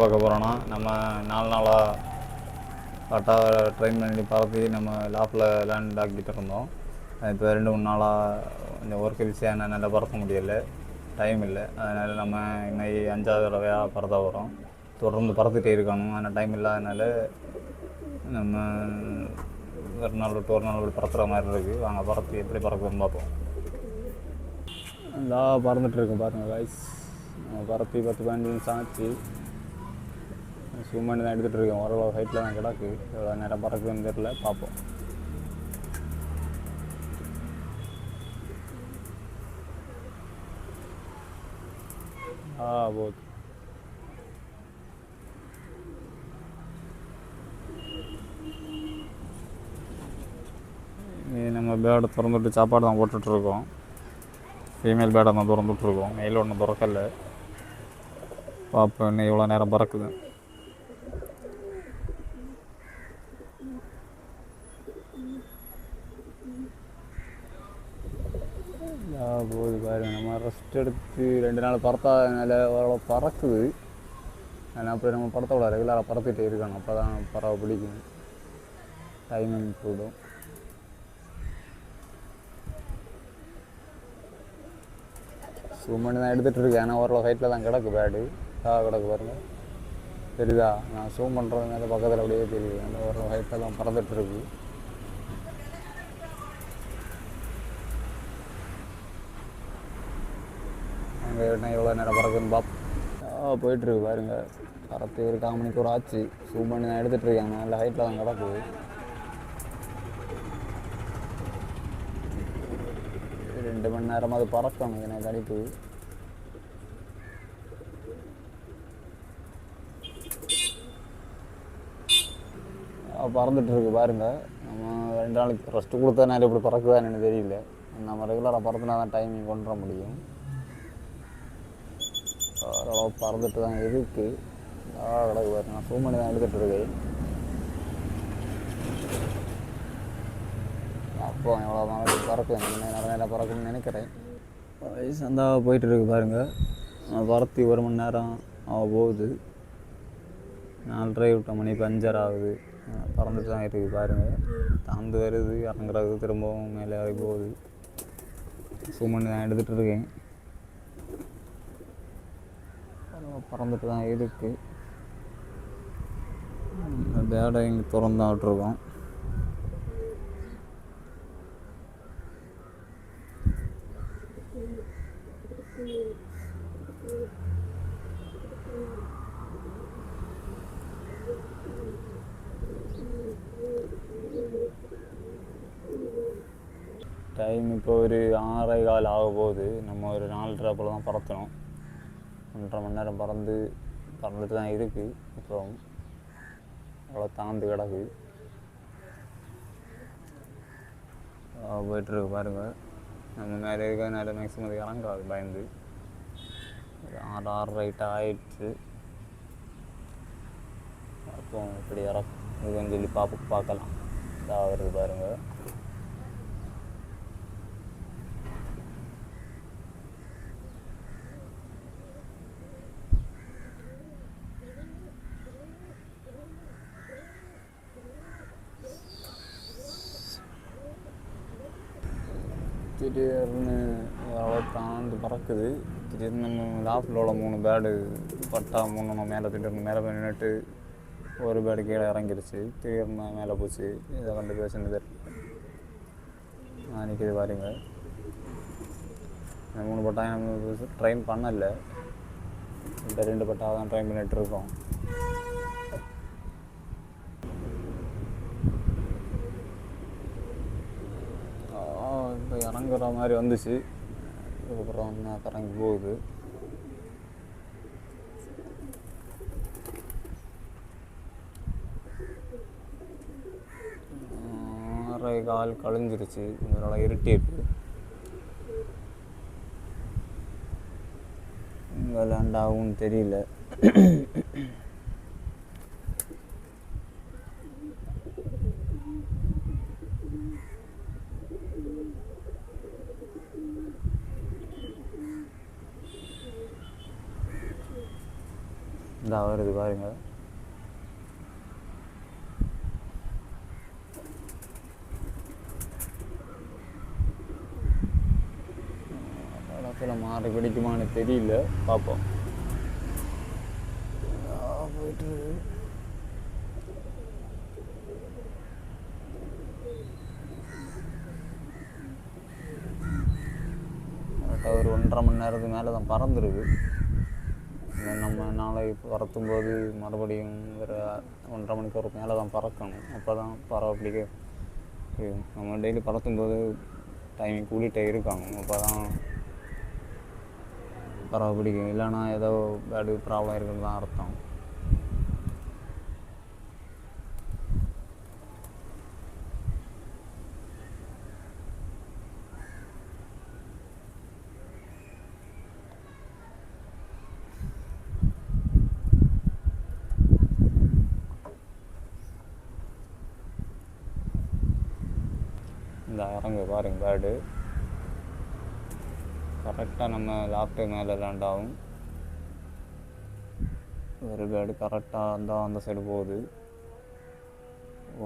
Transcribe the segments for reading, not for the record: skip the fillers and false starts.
பார்க்க போகிறோன்னா நம்ம 4 நாளாக கரெக்டாக ட்ரெயின் பண்ணி பறந்து நம்ம லாப்பில் லேண்ட் ஆக்கிட்டு இருந்தோம். இப்போ 2-3 நாளாக கொஞ்சம் ஒர்க்கு பிஸியாக நல்லா பறக்க முடியலை, டைம் இல்லை. அதனால் நம்ம இன்னைக்கு 5வது தடவையாக பறக்க போகிறோம். தொடர்ந்து பறந்துகிட்டே இருக்கணும். ஆனால் டைம் இல்லாதனால நம்ம ஒரு நாள் விட்டு ஒரு நாள் விட்டு பறக்கிற மாதிரி இருக்குது. வாங்க பறத்து எப்படி பறக்குதுன்னு பார்ப்போம். நல்லா பறந்துட்டுருக்கோம் பாருங்கள் காய்ஸ். நம்ம பறத்து 10-15 நிமிஷம் ஆச்சு. சும்மா தான் எடுத்துகிட்டு இருக்கேன். ஓரளவு ஹைட்டில் தான் கிடக்கு. எவ்வளோ நேரம் பறக்குதுன்னு தெரியல, பார்ப்போம். போகுது. நம்ம பேடை திறந்துட்டு சாப்பாடு தான் போட்டுட்ருக்கோம். ஃபீமேல் பேடை தான் திறந்துட்ருக்கோம். மெயில் ஒன்றும் திறக்கலை. பார்ப்போம் இன்னும் எவ்வளோ நேரம் பறக்குது. போகுது பாருங்க. நம்ம ரெஸ்ட் எடுத்து 2 நாள் பறத்தாதனால ஓரளவு பறக்குது. ஆனால் அப்படி நம்ம பறத்த விட ரெகுலராக பறத்துக்கிட்டே இருக்கணும். அப்போ தான் பறவை பிடிக்கும், டைமிங் போடும். ஜூம் பண்ணி தான் எடுத்துகிட்டு இருக்கேன். ஆனால் ஓரளவு ஹைட்டில் தான் கிடக்கு பேடு. கிடக்கு பாருங்கள், தெரியுதா? நான் ஜூம் பண்ணுறதுனால பக்கத்தில் அப்படியே தெரியுது. அந்த ஓரளவு ஹைட்டில் தான் பறந்துட்டுருக்கு. அங்கே எவ்வளோ நேரம் பறக்குன்னு போயிட்டுருக்கு பாருங்க. பறத்து ஒரு 1/4 மணிக்கூர் ஆச்சு. ஜூம் பண்ணி தான் எடுத்துகிட்ருக்காங்க. நல்ல ஹைட்டில் தான் கிடக்குது. 2 மணி நேரமாக அது பறக்கணும் எனக்கு அடிப்பு. பறந்துட்டுருக்கு பாருங்க. நம்ம 2 நாளைக்கு ரெஸ்ட்டு கொடுத்தனால இப்படி பறக்குதான்னு எனக்கு தெரியல. நம்ம ரெகுலராக பறந்துனா தான் டைமிங் கொண்டு வர முடியும். ஓரளவு பறந்துட்டு தான் இருக்குது. கிடக்கு பாருங்க. நான் ஜூம் பண்ணி தான் எடுத்துகிட்ருக்கேன். அப்போ எவ்வளோ நாளைக்கு பறக்கும், நிறைய பறக்கும்னு நினைக்கிறேன். வயசு அந்த போயிட்டுருக்கு பாருங்கள். பறத்தி 1 மணி நேரம் போகுது. 4:30 விட்ட மணி 5:30 ஆகுது. பறந்துட்டு தான் இருக்குது பாருங்கள். தாந்து வருது, இறங்குறது, திரும்பவும் மேலே ஏறி போகுது. ஜூம் பண்ணி தான் எடுத்துகிட்டு இருக்கேன். பறந்துட்டு தான் இருக்குது. பேடை இங்கே திறந்து தான் விட்டுருக்கோம். டைம் இப்போ ஒரு 6:15 ஆக போகுது. நம்ம ஒரு 4:30 போல் தான் பறத்தணும். 1.5 மணி நேரம் பறந்துட்டு தான் இருக்குது. இப்போ அவ்வளோ தாழ்ந்து கிடக்கு. போய்ட்டுருக்கு பாருங்கள். நம்ம மேலே இருக்கிறதுனால மேக்ஸிமம் அது இறங்காது, பயந்து. 6:30 ஆயிடுச்சு. அப்போ இப்படி இதுன்னு சொல்லி பார்க்கலாம். இதாக வருது பாருங்கள். திடீர்னு அவ்வளோ தாழ்ந்து பறக்குது. திடீர்னு நம்ம லாஃப்டில் உள்ள 3 பேடு பட்டா 3 மேலே திடீர்னு மேலே போய் நின்றுட்டு ஒரு பேடு கீழே இறங்கிருச்சு. திடீர்னு மேலே போச்சு. இதை கண்டு பேசுனது நிற்கிது பாருங்க. இந்த 3 பட்டா நம்ம ட்ரெயின் பண்ணலை. இந்த 2 பட்டா தான் ட்ரெயின் பண்ணிகிட்ருக்கோம். இப்போ இறங்குற மாதிரி வந்துச்சு. அதுக்கப்புறம் இறங்கி போகுது. கால் கழிஞ்சிருச்சு. இதனால இருட்டிட்டு இங்கே லேண்ட் ஆகும்னு தெரியல. இந்த வருது பாருங்க. இடத்துல மாறி பிடிக்குமான்னு தெரியல, பார்ப்போம். போயிட்டு ஒரு 1.5 மணி நேரத்துக்கு மேலே தான் பறந்துருக்கு. நம்ம நாளைக்கு பறக்கும்போது மறுபடியும் ஒரு 1.5 மணிக்கு மேலே தான் பறக்கணும். அப்போ தான் பறவைப்பிடிக்க நம்ம டெய்லி பறக்கும்போது டைமிங் கூட்டிகிட்டே இருக்காங்க. அப்போ தான் பறவை பிடிக்கும். இல்லைன்னா ஏதோ பேடு ப்ராப்ளம் இருக்குன்னு தான் அர்த்தம். இந்த இறங்க பாருங்க, பேர்டு கரெக்டாக நம்ம லாப்டாப் மேலே லேண்ட் ஆகும். ஒரு பேர்டு கரெக்டாக இருந்தால் அந்த சைடு போகுது.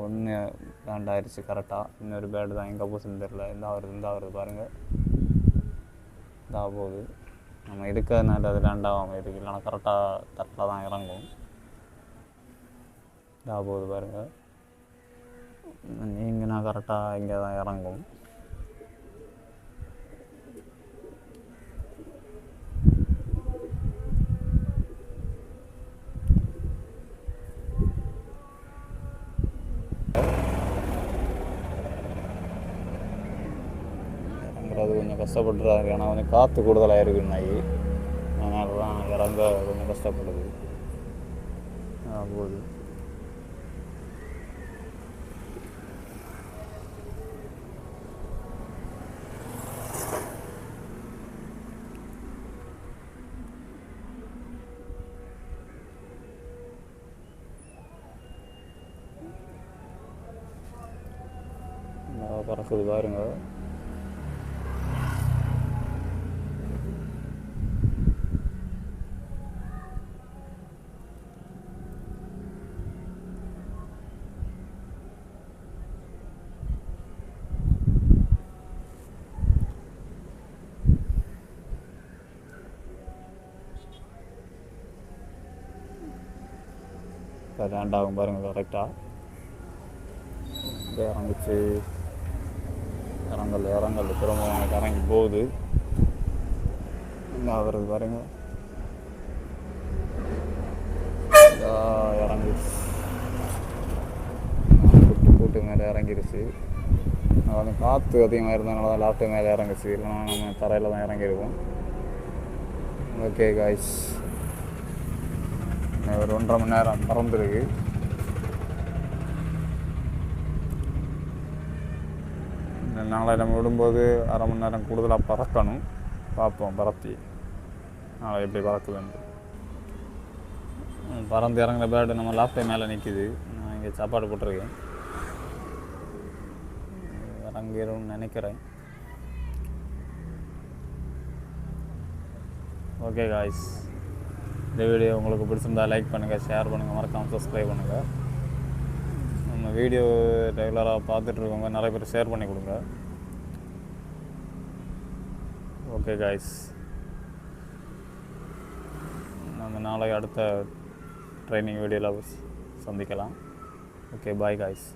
ஒன்று லேண்ட் ஆயிடுச்சு கரெக்டாக. இன்னொரு பேர்டு தான் எங்கே போச்சுன்னு தெரில. இந்த வருது பாருங்கள், இதாக போகுது. நம்ம இருக்கிறதுனால அது லேண்ட் ஆகாமல் இருக்குது. இல்லைனா கரெக்டாக தட்டில் தான் இறங்கும். இதாக போகுது பாருங்கள். நீங்கன்னா கரெக்டாக இங்கே தான் இறங்கும். இறங்குறது கொஞ்சம் கஷ்டப்பட்டுறாரு. ஏன்னா கொஞ்சம் காற்று கூடுதலாக இருக்குது நாய். அதனால தான் இறங்க கொஞ்சம் கஷ்டப்படுது. போகுது. பறக்குது பாருங்க. லேண்ட் ஆகும் பாருங்க கரெக்டாக. இறங்கிச்சு. இறங்கல் திரும்ப எனக்கு இறங்கி போகுது. என்ன வருது பாருங்க, இறங்கிடுச்சு. கூட்டு மேலே இறங்கிடுச்சு. கொஞ்சம் காற்று அதிகமாக இருந்ததுனால தான் லாப்டாப் மேலே இறங்குச்சு. இல்லைனா நம்ம தரையில் தான் இறங்கிடுவோம். ஓகே காய்ஸ், ஒரு 1.5 மணி நேரம் பறந்துருக்கு. நாளை நம்ம விடும்போது 1/2 மணி நேரம் கூடுதலாக பறக்கணும். பார்ப்போம் பறத்தி நாளை எப்படி பறக்குதுன்ட்டு. பறந்து இறங்குற பேர்டு நம்ம லாப்டாப் மேலே நிற்கிது. நான் இங்கே சாப்பாடு போட்டிருக்கேன். இறங்கிடும்னு நினைக்கிறேன். ஓகே காய்ஸ், இந்த வீடியோ உங்களுக்கு பிடிச்சிருந்தால் லைக் பண்ணுங்கள், ஷேர் பண்ணுங்கள், மறக்காமல் சப்ஸ்கிரைப் பண்ணுங்கள். நம்ம வீடியோ ரெகுலராக பார்த்துட்ருக்கவங்க நிறைய பேர் ஷேர் பண்ணி கொடுங்க. ஓகே காய்ஸ், நம்ம நாளைக்கு அடுத்த ட்ரைனிங் வீடியோவில் சந்திக்கலாம். Okay, bye guys.